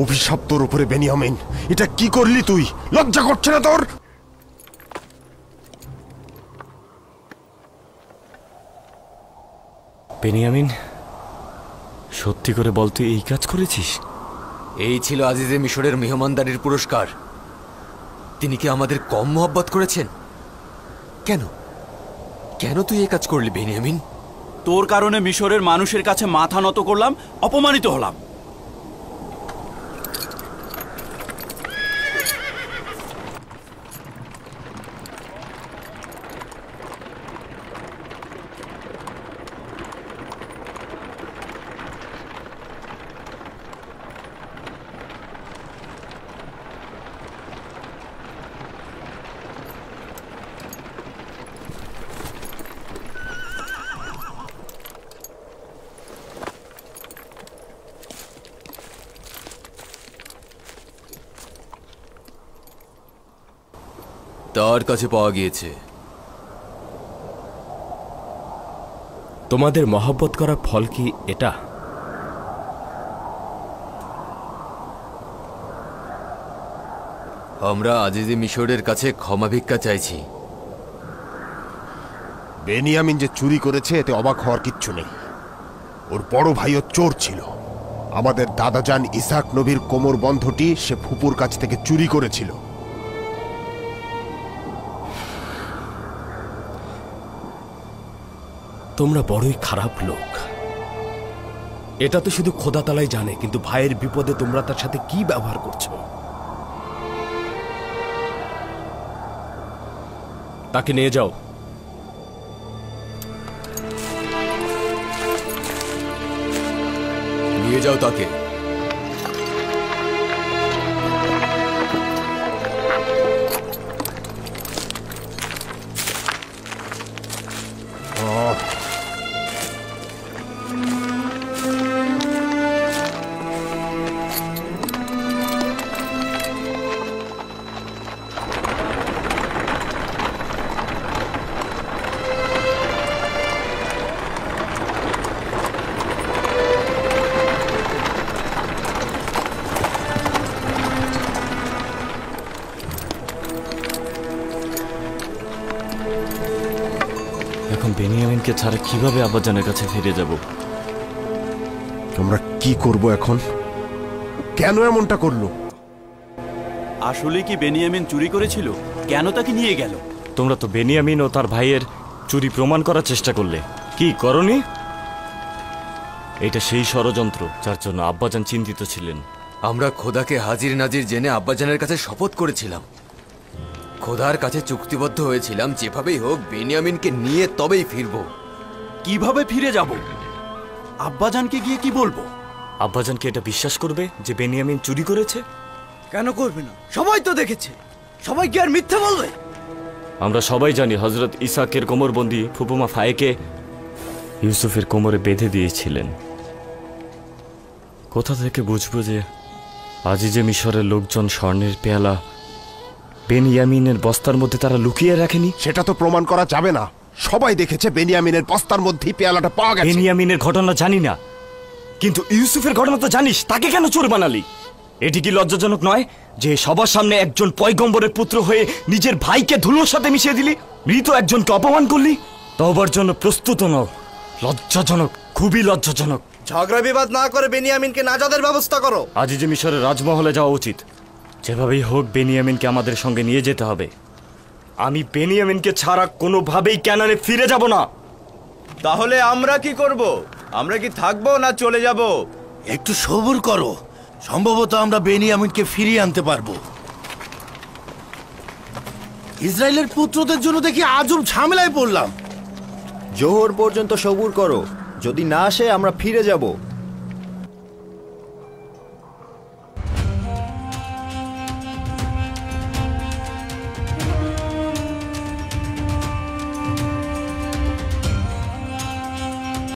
অভিশাপ তোর উপরে বেনিয়ামিন, এটা কি করলি তুই? লজ্জা করছে না তোর? বেনিয়ামিন, সত্যি করে বল তুই এই কাজ করেছিস? এই ছিল আজিজে মিশরের মেহমানদারির পুরস্কার। তিনি কি আমাদের কম মহব্বত করেছেন? কেন কেন তুই এই কাজ করলি বেনিয়ামিন? তোর কারণে মিশরের মানুষের কাছে মাথা নত করলাম, অপমানিত হলাম। তার কাছে পাওয়া গিয়েছে। তোমাদের মহব্বত করার ফল কি এটা? আমরা আজিজে মিশরের কাছে ক্ষমা ভিক্ষা চাইছি। বেনিয়ামিন যে চুরি করেছে এতে অবাক হওয়ার কিচ্ছু নেই। ওর বড় ভাইও চোর ছিল। আমাদের দাদাজান ইসাক নবীর কোমর বন্ধটি সে ফুপুর কাছ থেকে চুরি করেছিল। তোমরা বড়ই খারাপ লোক। এটা তো শুধু খোদা তালাই জানে, কিন্তু ভাইয়ের বিপদে তোমরা তার সাথে কি ব্যবহার করছো? তাকে নিয়ে যাও। নিয়ে যাও তাকে। এখন বেনিয়ামিনকে ছাড়া কিভাবে আব্বাজানের কাছে ফিরে যাব? আমরা কি করব এখন? কেন এমনটা করলো? আসলে কি বেনিয়ামিন চুরি করেছিল? কেন তাকে নিয়ে গেল? তোমরা তো বেনিয়ামিন ও তার ভাইয়ের চুরি প্রমাণ করার চেষ্টা করলে, কি করনি? এটা সেই ষড়যন্ত্র যার জন্য আব্বাজান চিন্তিত ছিলেন। আমরা খোদাকে হাজির নাজির জেনে আব্বাজানের কাছে শপথ করেছিলাম। খোদার কাছে চুক্তিবদ্ধ হয়েছিলাম যেভাবেই হোক বেনিয়ামিনকে নিয়ে তবেই ফিরব। কিভাবে ফিরে যাব? আব্বাজানকে গিয়ে কি বলবো? আব্বাজানকে এটা বিশ্বাস করবে যে বেনিয়ামিন চুরি করেছে? কেন করবে না? সবাই তো দেখেছে। সবাই কি আর মিথ্যা বলবে? আমরা সবাই জানি হযরত ইসাকের কোমরবন্দি ফুপুমা ফায়েকে ইউসুফের কোমরে বেঁধে দিয়েছিলেন। কোথা থেকে বুঝবো যে আজিজে মিশরের লোকজন স্বর্ণের পেয়ালা বেনিয়ামিনের বস্তার মধ্যে তারা লুকিয়ে রাখেনি? সেটা তো প্রমাণ করা যাবে না। সবাই দেখেছে বেনিয়ামিনের বস্তার মধ্যেই পেয়ালাটা পাওয়া গেছে। বেনিয়ামিনের ঘটনা জানি না, কিন্তু ইউসুফের ঘটনা তো জানিস। তাকে কেন চোর বানালি? এটি কি লজ্জাজনক নয় যে সবার সামনে একজন পয়গম্বরের পুত্র হয়ে নিজের ভাইকে ধুলোর সাথে মিশিয়ে দিলি? মৃত একজনকে অপমান করলি। তওবার জন্য প্রস্তুত নও। লজ্জাজনক, খুবই লজ্জাজনক। ঝগড়া বিবাদ না করে বেনিয়ামিনকে নাজাদের ব্যবস্থা করো। আজিজে মিশরের রাজমহলে যাওয়া উচিত। যেভাবেই হোক বেনিয়ামিনকে আমাদের সঙ্গে নিয়ে যেতে হবে। আমি বেনিয়ামিনকে ছাড়া কোনোভাবেই ক্যানানে ফিরে যাব না। তাহলে আমরা কি করব? আমরা কি থাকবো না চলে যাব? একটু সবুর করো, সম্ভবত আমরা বেনিয়ামিনকে ফিরিয়ে আনতে পারবো। ইসরায়েলের পুত্রদের জন্য দেখি আজব ঝামেলায় পড়লাম। জোহর পর্যন্ত সবুর করো, যদি না আসে আমরা ফিরে যাব।